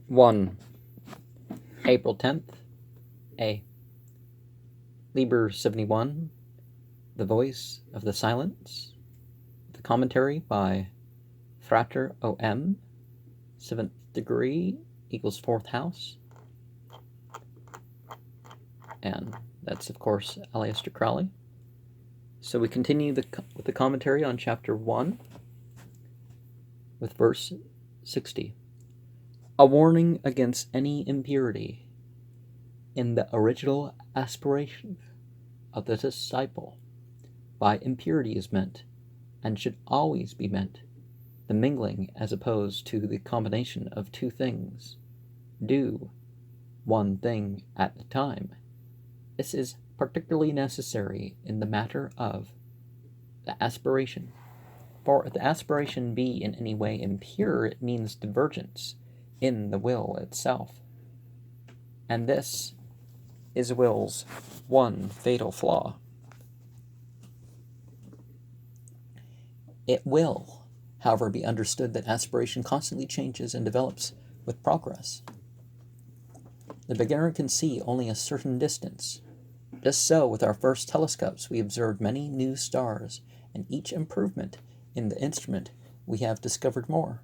1. April 10th, A. Liber 71, The Voice of the Silence, the commentary by Frater O.M., 7th degree equals 4th house, and that's, of course, Aleister Crowley. So we continue with the commentary on chapter 1 with verse 60. A warning against any impurity in the original aspiration of the disciple. By impurity is meant, and should always be meant, the mingling as opposed to the combination of two things. Do one thing at a time. This is particularly necessary in the matter of the aspiration. For if the aspiration be in any way impure, it means divergence in the will itself. And this is will's one fatal flaw. It will, however, be understood that aspiration constantly changes and develops with progress. The beginner can see only a certain distance. Just so, with our first telescopes, we observed many new stars, and each improvement in the instrument we have discovered more.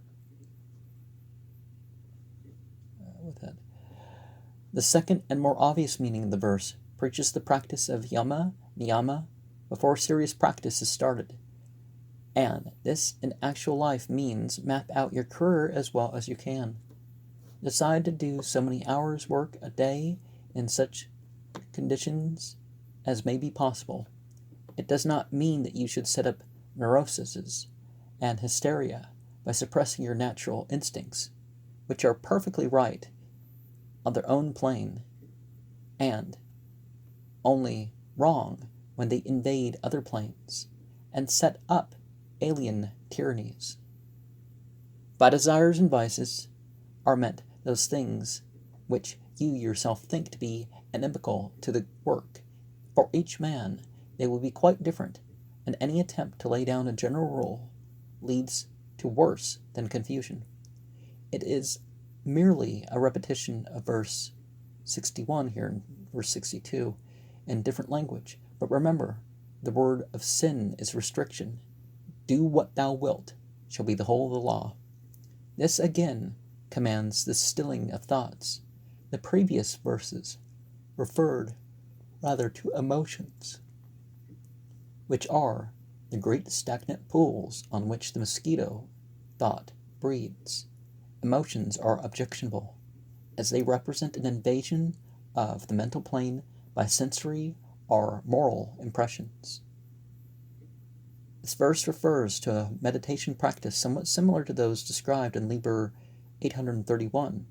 The second and more obvious meaning of the verse preaches the practice of yama, niyama, before serious practice is started. And this in actual life means map out your career as well as you can. Decide to do so many hours work a day in such conditions as may be possible. It does not mean that you should set up neuroses and hysteria by suppressing your natural instincts, which are perfectly right on their own plane, and only wrong when they invade other planes and set up alien tyrannies. By desires and vices are meant those things which you yourself think to be inimical to the work. For each man they will be quite different, and any attempt to lay down a general rule leads to worse than confusion. It is merely a repetition of verse 61 here in verse 62 in different language. But remember, the word of sin is restriction. Do what thou wilt shall be the whole of the law. This again commands the stilling of thoughts. The previous verses referred rather to emotions, which are the great stagnant pools on which the mosquito thought breeds. Emotions are objectionable, as they represent an invasion of the mental plane by sensory or moral impressions. This verse refers to a meditation practice somewhat similar to those described in Liber 831.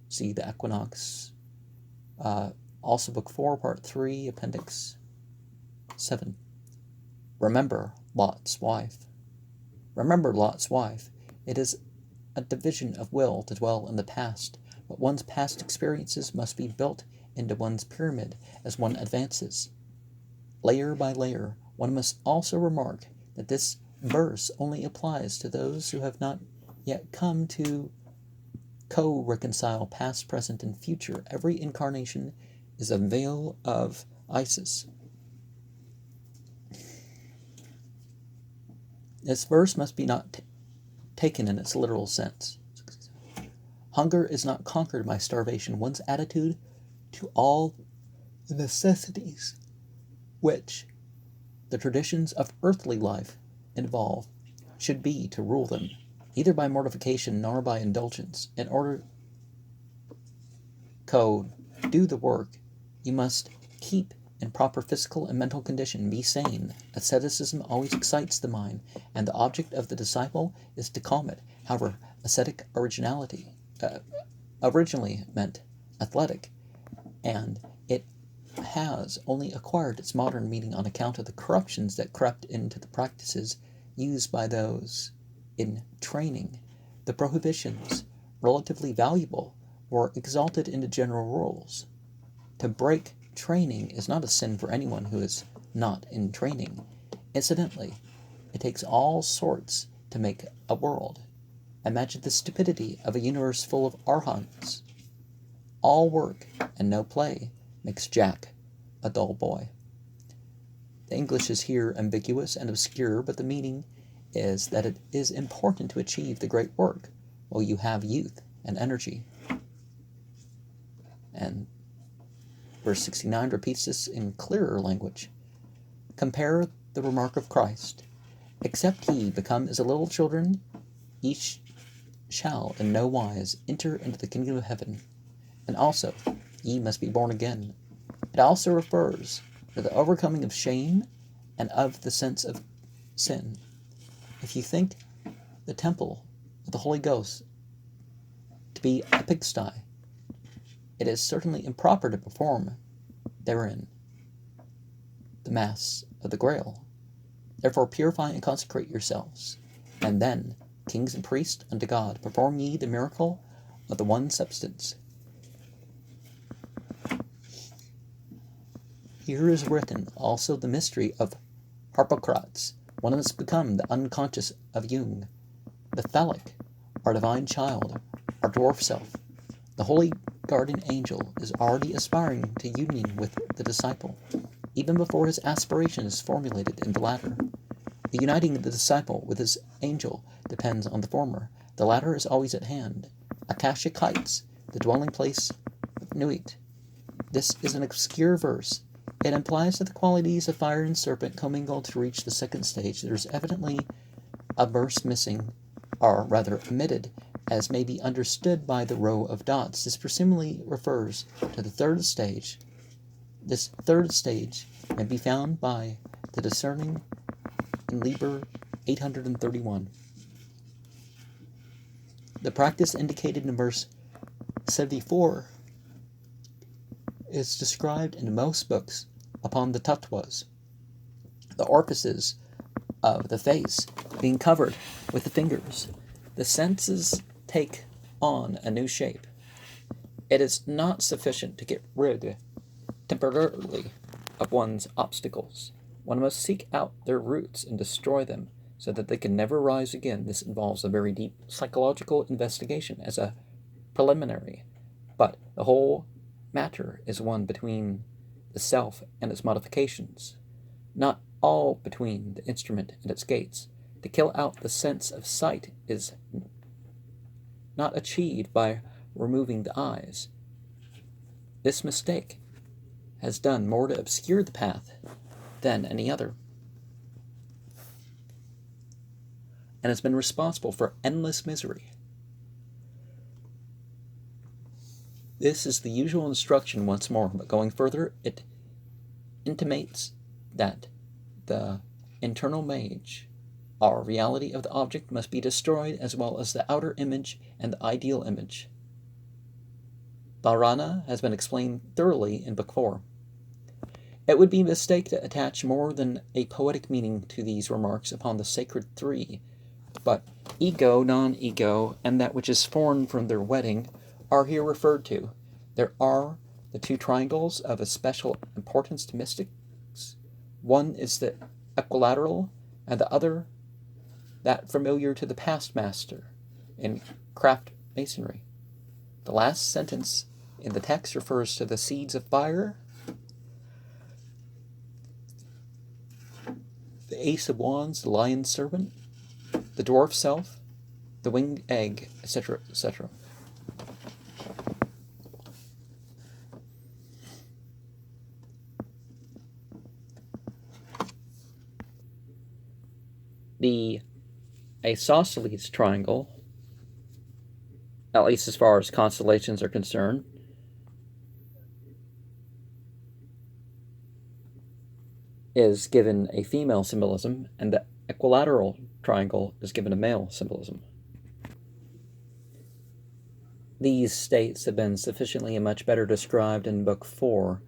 See the Equinox, also Book 4, Part 3, Appendix 7. Remember Lot's wife. Remember Lot's wife. It is a division of will to dwell in the past, but one's past experiences must be built into one's pyramid as one advances. Layer by layer, one must also remark that this verse only applies to those who have not yet come to co-reconcile past, present, and future. Every incarnation is a veil of Isis. This verse must be not taken in its literal sense. Hunger is not conquered by starvation. One's attitude to all the necessities which the traditions of earthly life involve should be to rule them, neither by mortification nor by indulgence. In order to do the work, you must keep in proper physical and mental condition, be sane. Asceticism always excites the mind, and the object of the disciple is to calm it. However, ascetic originally meant athletic, and it has only acquired its modern meaning on account of the corruptions that crept into the practices used by those in training. The prohibitions, relatively valuable, were exalted into general rules. To break training is not a sin for anyone who is not in training. Incidentally, it takes all sorts to make a world. Imagine the stupidity of a universe full of arhants. All work and no play makes Jack a dull boy. The English is here ambiguous and obscure, but the meaning is that it is important to achieve the great work while you have youth and energy. And verse 69 repeats this in clearer language. Compare the remark of Christ. Except ye become as a little children, each shall in no wise enter into the kingdom of heaven. And also, ye must be born again. It also refers to the overcoming of shame and of the sense of sin. If you think the temple of the Holy Ghost to be a pigsty, it is certainly improper to perform therein the Mass of the Grail. Therefore purify and consecrate yourselves, and then, kings and priests unto God, perform ye the miracle of the one substance. Here is written also the mystery of Harpocrates, one that has become the unconscious of Jung, the Thelemic, our divine child, our dwarf self. The holy guardian angel is already aspiring to union with the disciple, even before his aspiration is formulated in the latter. The uniting of the disciple with his angel depends on the former. The latter is always at hand. Akashic heights, the dwelling place of Nuit. This is an obscure verse. It implies that the qualities of fire and serpent commingle to reach the second stage. There is evidently a verse missing, or rather omitted, as may be understood by the row of dots. This presumably refers to the third stage. This third stage may be found by the discerning in Liber 831. The practice indicated in verse 74 is described in most books upon the tattvas, the orifices of the face being covered with the fingers. The senses take on a new shape. It is not sufficient to get rid temporarily of one's obstacles. One must seek out their roots and destroy them so that they can never rise again. This involves a very deep psychological investigation as a preliminary, but the whole matter is one between the self and its modifications, not all between the instrument and its gates. To kill out the sense of sight is not achieved by removing the eyes. This mistake has done more to obscure the path than any other, and has been responsible for endless misery. This is the usual instruction once more, but going further, it intimates that the internal image, our reality of the object, must be destroyed, as well as the outer image and the ideal image. Dharana has been explained thoroughly in Book 4. It would be a mistake to attach more than a poetic meaning to these remarks upon the sacred three, but ego, non-ego, and that which is foreign from their wedding are here referred to. There are the two triangles of especial importance to mystics. One is the equilateral, and the other that familiar to the past master in craft masonry. The last sentence in the text refers to the seeds of fire, the ace of wands, the lion serpent, the dwarf self, the winged egg, etc., etc. The isosceles triangle, at least as far as constellations are concerned, is given a female symbolism, and the equilateral triangle is given a male symbolism. These states have been sufficiently and much better described in Book 4.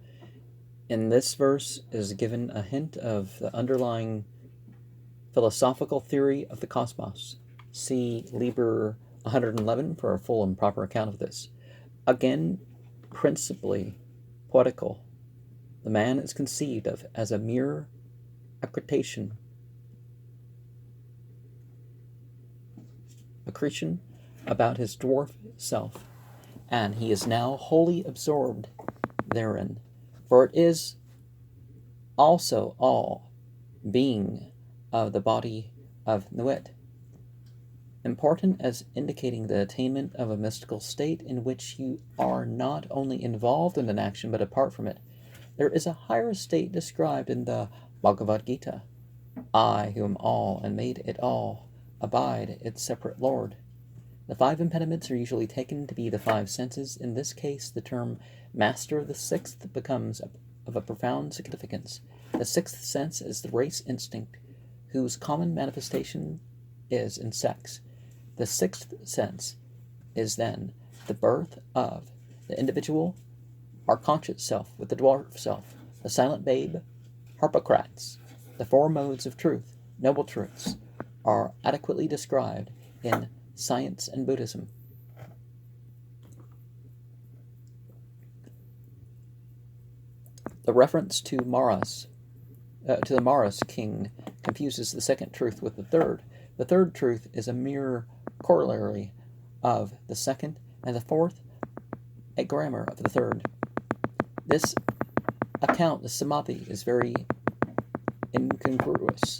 In this verse is given a hint of the underlying philosophical theory of the cosmos. See Liber 111 for a full and proper account of this. Again, principally poetical, the man is conceived of as a mere accretation accretion about his dwarf self, and he is now wholly absorbed therein, for it is also all being of the body of Nuit, important as indicating the attainment of a mystical state in which you are not only involved in an action but apart from it. There is a higher state described in the Bhagavad Gita. I, who am all and made it all, abide its separate Lord. The 5 impediments are usually taken to be the 5 senses. In this case, the term master of the 6th becomes of a profound significance. The 6th sense is the race instinct, whose common manifestation is in sex. The 6th sense is then the birth of the individual, our conscious self with the dwarf self, the silent babe, Harpocrates. The 4 modes of truth, noble truths, are adequately described in science and Buddhism. The reference to the Maras king confuses the 2nd truth with the 3rd. The 3rd truth is a mere corollary of the 2nd, and the 4th a grammar of the 3rd. This account, the Samadhi, is very incongruous.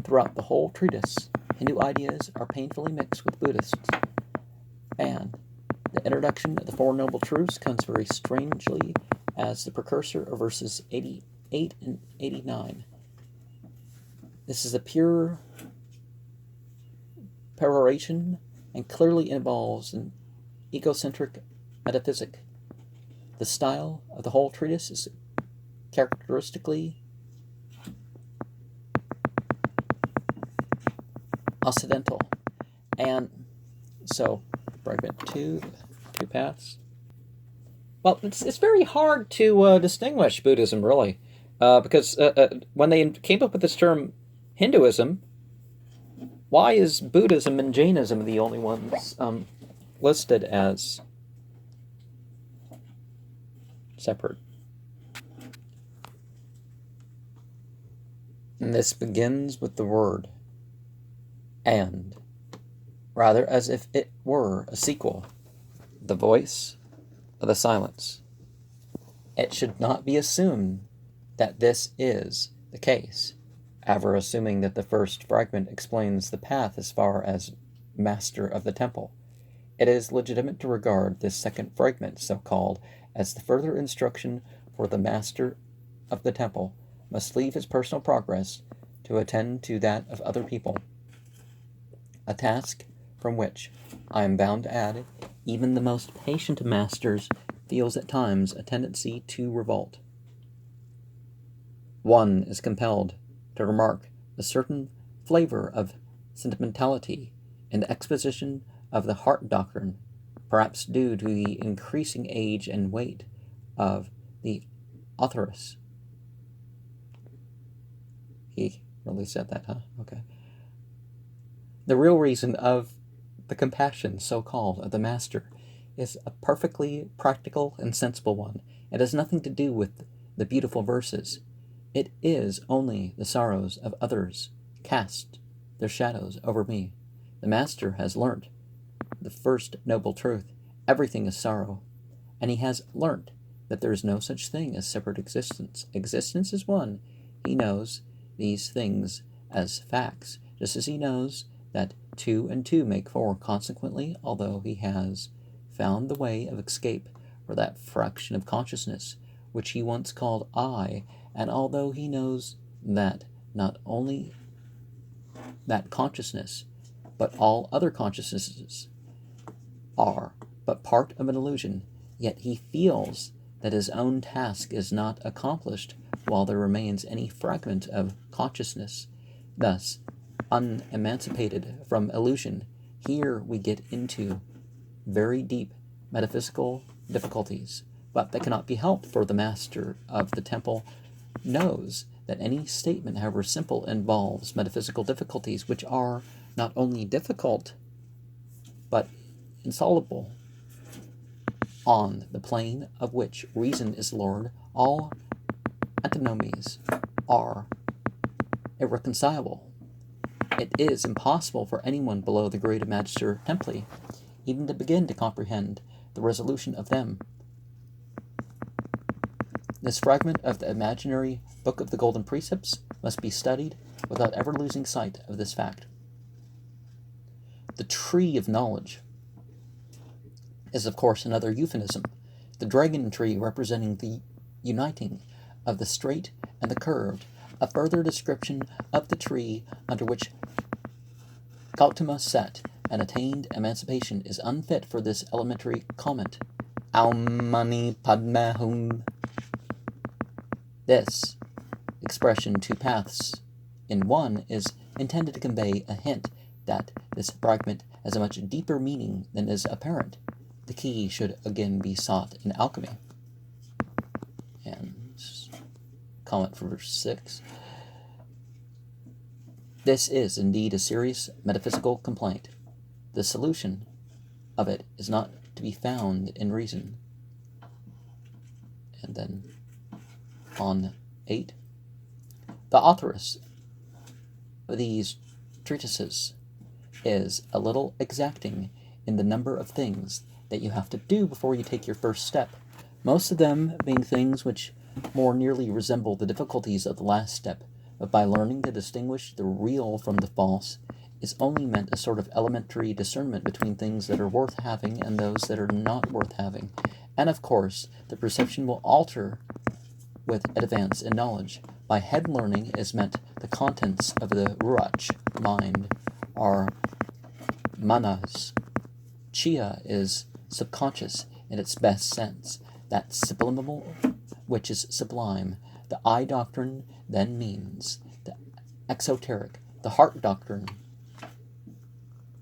Throughout the whole treatise, Hindu ideas are painfully mixed with Buddhists, and the introduction of the 4 Noble Truths comes very strangely as the precursor of verses 88 and 89. This is a pure peroration and clearly involves an egocentric metaphysic. The style of the whole treatise is characteristically occidental, and so fragment 2, 2 paths. Well, it's very hard to distinguish Buddhism, really, because when they came up with this term Hinduism, why is Buddhism and Jainism the only ones listed as separate? And this begins with the word and, rather as if it were a sequel, the voice of the silence. It should not be assumed that this is the case, ever assuming that the first fragment explains the path as far as master of the temple. It is legitimate to regard this 2nd fragment, so called, as the further instruction for the master of the temple must leave his personal progress to attend to that of other people, a task from which, I am bound to add, even the most patient of masters feels at times a tendency to revolt. One is compelled to remark a certain flavor of sentimentality in the exposition of the heart doctrine, perhaps due to the increasing age and weight of the authoress. He really said that, huh? Okay. The real reason of the compassion, so-called, of the master is a perfectly practical and sensible one. It has nothing to do with the beautiful verses. It is only the sorrows of others cast their shadows over me. The master has learnt the first noble truth. Everything is sorrow. And he has learnt that there is no such thing as separate existence. Existence is one. He knows these things as facts, just as he knows that 2 and 2 make 4. Consequently, although he has found the way of escape for that fraction of consciousness which he once called I, and although he knows that not only that consciousness, but all other consciousnesses are but part of an illusion, yet he feels that his own task is not accomplished while there remains any fragment of consciousness. Thus, unemancipated from illusion, here we get into very deep metaphysical difficulties, but that cannot be helped, for the master of the temple knows that any statement, however simple, involves metaphysical difficulties which are not only difficult, but insoluble. On the plane of which reason is Lord, all antinomies are irreconcilable. it is impossible for anyone below the grade of Magister Templi even to begin to comprehend the resolution of them. This fragment of the imaginary Book of the Golden Precepts must be studied without ever losing sight of this fact. The tree of knowledge is, of course, another euphemism, the dragon tree representing the uniting of the straight and the curved, a further description of the tree under which Gautama sat and attained emancipation is unfit for this elementary comment. Aum mani padme hum. This expression, two paths in one, is intended to convey a hint that this fragment has a much deeper meaning than is apparent. The key should again be sought in alchemy. And comment for verse 6. This is indeed a serious metaphysical complaint. The solution of it is not to be found in reason. And then on 8. The authoress of these treatises is a little exacting in the number of things that you have to do before you take your first step, most of them being things which more nearly resemble the difficulties of the last step, but by learning to distinguish the real from the false is only meant a sort of elementary discernment between things that are worth having and those that are not worth having. And of course, the perception will alter with advance in knowledge. By head learning is meant the contents of the ruach, mind, are manas. Chia is subconscious in its best sense, that subliminal which is sublime. The eye doctrine then means the exoteric, the heart doctrine,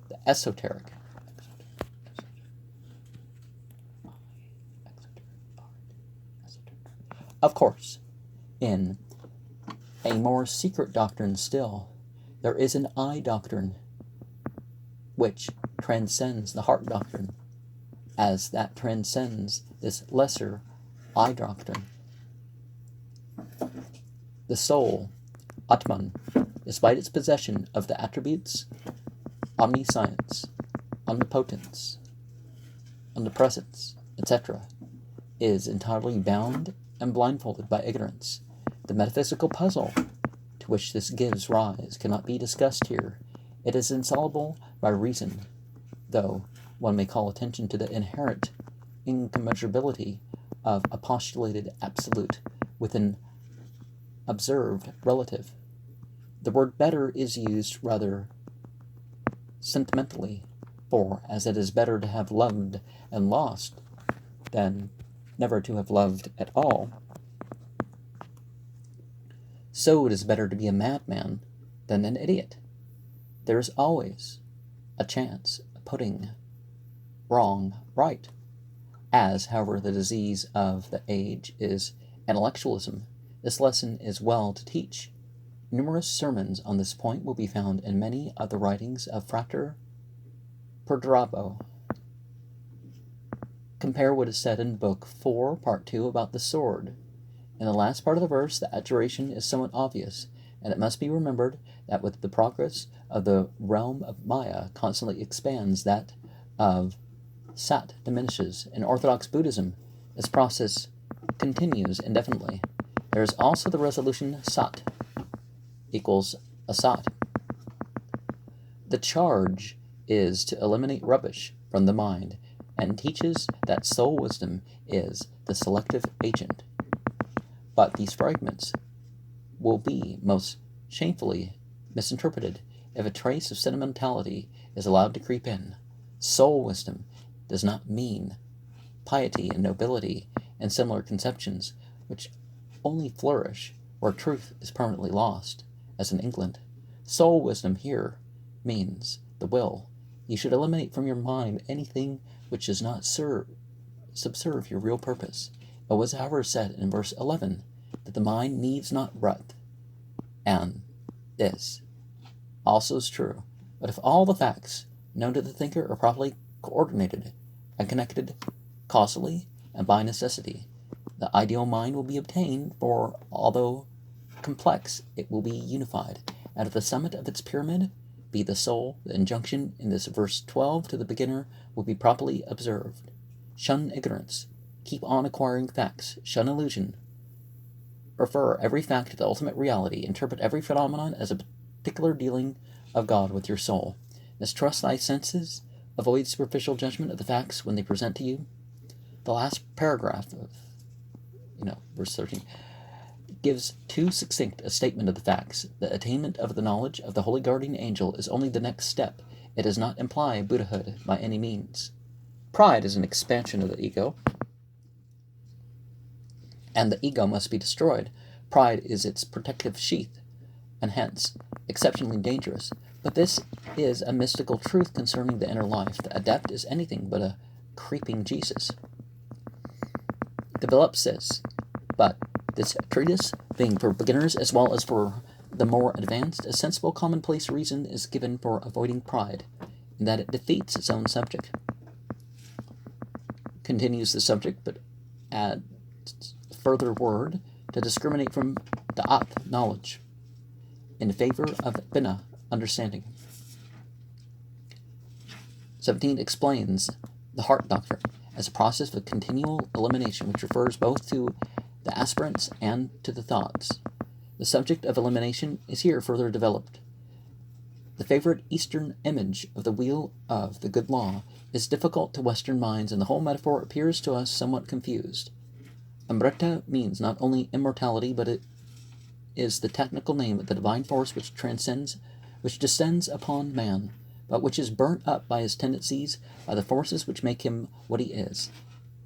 the esoteric. Of course, in a more secret doctrine still, there is an eye doctrine which transcends the heart doctrine, as that transcends this lesser eye doctrine. The soul, Atman, despite its possession of the attributes omniscience, omnipotence, omnipresence, etc., is entirely bound and blindfolded by ignorance. The metaphysical puzzle to which this gives rise cannot be discussed here. It is insoluble by reason, though one may call attention to the inherent incommensurability of a postulated absolute with an observed relative. The word better is used rather sentimentally, for as it is better to have loved and lost than never to have loved at all, so it is better to be a madman than an idiot. There is always a chance of putting wrong right. As, however, the disease of the age is intellectualism, this lesson is well to teach. Numerous sermons on this point will be found in many of the writings of Frater Perturabo. Compare what is said in Book 4, Part 2 about the sword. In the last part of the verse, the adjuration is somewhat obvious, and it must be remembered that with the progress of the realm of Maya constantly expands, that of Sat diminishes. In Orthodox Buddhism, this process continues indefinitely. There is also the resolution Sat equals Asat. The charge is to eliminate rubbish from the mind, and teaches that soul wisdom is the selective agent. But these fragments will be most shamefully misinterpreted if a trace of sentimentality is allowed to creep in. Soul wisdom does not mean piety and nobility and similar conceptions which only flourish where truth is permanently lost, as in England. Soul wisdom here means the will. You should eliminate from your mind anything which does not subserve your real purpose. It was, however, said in verse 11 that the mind needs not rut, and this also is true. But if all the facts known to the thinker are properly coordinated and connected causally and by necessity, the ideal mind will be obtained, for although complex, it will be unified, and at the summit of its pyramid be the soul, the injunction in this verse 12 to the beginner will be properly observed. Shun ignorance. Keep on acquiring facts. Shun illusion. Refer every fact to the ultimate reality. Interpret every phenomenon as a particular dealing of God with your soul. Mistrust thy senses. Avoid superficial judgment of the facts when they present to you. The last paragraph of, verse 13, gives too succinct a statement of the facts. The attainment of the knowledge of the holy guardian angel is only the next step. It does not imply Buddhahood by any means. Pride is an expansion of the ego, and the ego must be destroyed. Pride is its protective sheath, and hence exceptionally dangerous. But this is a mystical truth concerning the inner life. The adept is anything but a creeping Jesus. Develops this, but this treatise, being for beginners as well as for the more advanced, a sensible commonplace reason is given for avoiding pride, in that it defeats its own subject. Continues the subject, but adds further word to discriminate from da'at, knowledge, in favor of bina, understanding. 17 explains the heart doctrine as a process of continual elimination, which refers both to the aspirants and to the thoughts. The subject of elimination is here further developed. The favorite Eastern image of the wheel of the good law is difficult to Western minds, and the whole metaphor appears to us somewhat confused. Amrita means not only immortality, but it is the technical name of the divine force which descends upon man, but which is burnt up by his tendencies, by the forces which make him what he is.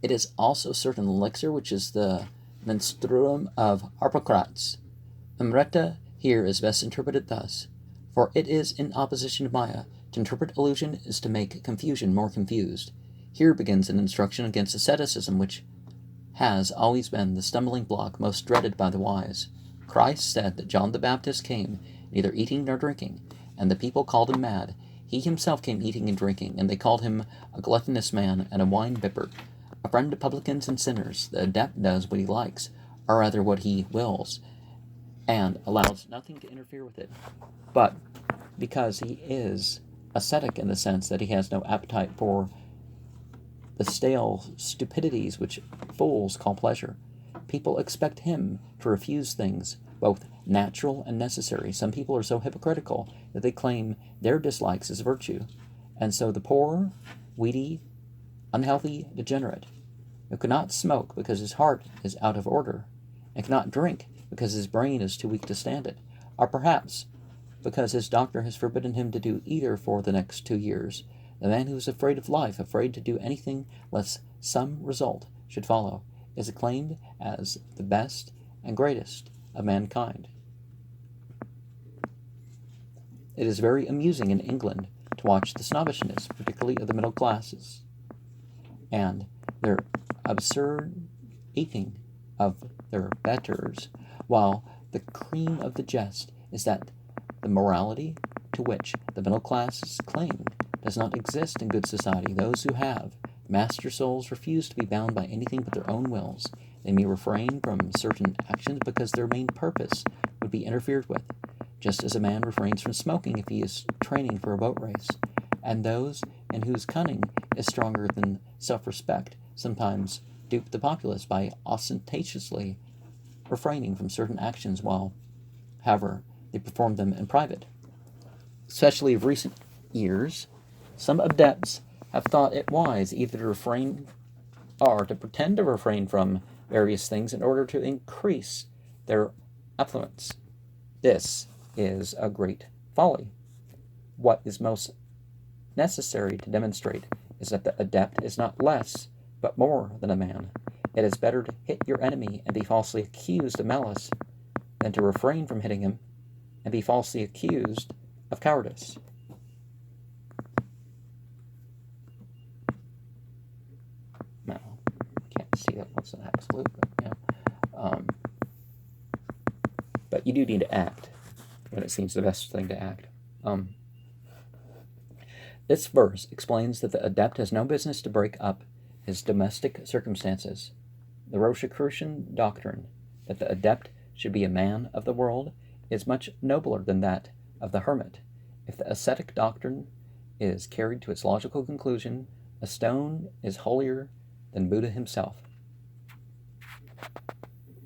It is also certain elixir, which is the menstruum of Harpocrates. Amrita here is best interpreted thus, for it is in opposition to Maya. To interpret illusion is to make confusion more confused. Here begins an instruction against asceticism, which has always been the stumbling block most dreaded by the wise. Christ said that John the Baptist came, neither eating nor drinking, and the people called him mad. He himself came eating and drinking, and they called him a gluttonous man and a wine-bibber, a friend to publicans and sinners. The adept does what he likes, or rather what he wills, and allows nothing to interfere with it. But because he is ascetic in the sense that he has no appetite for the stale stupidities which fools call pleasure, people expect him to refuse things, both natural and necessary. Some people are so hypocritical that they claim their dislikes as virtue, and so the poor, weedy, unhealthy degenerate, who cannot smoke because his heart is out of order, and cannot drink because his brain is too weak to stand it, or perhaps because his doctor has forbidden him to do either for the next 2 years, the man who is afraid of life, afraid to do anything lest some result should follow, is acclaimed as the best and greatest of mankind. It is very amusing in England to watch the snobbishness, particularly of the middle classes, and their absurd aping of their betters, while the cream of the jest is that the morality to which the middle classes cling does not exist in good society. Those who have master souls refuse to be bound by anything but their own wills. They may refrain from certain actions because their main purpose would be interfered with, just as a man refrains from smoking if he is training for a boat race. And those in whose cunning is stronger than self-respect sometimes dupe the populace by ostentatiously refraining from certain actions while, however, they perform them in private. Especially of recent years, some adepts have thought it wise either to refrain or to pretend to refrain from various things in order to increase their affluence. This is a great folly. What is most necessary to demonstrate is that the adept is not less, but more than a man. It is better to hit your enemy and be falsely accused of malice than to refrain from hitting him and be falsely accused of cowardice. Now, you can't see that what's an absolute, but you do need to act when it seems the best thing to act. This verse explains that the adept has no business to break up his domestic circumstances. The Rosicrucian doctrine that the adept should be a man of the world is much nobler than that of the hermit. If the ascetic doctrine is carried to its logical conclusion, a stone is holier than Buddha himself.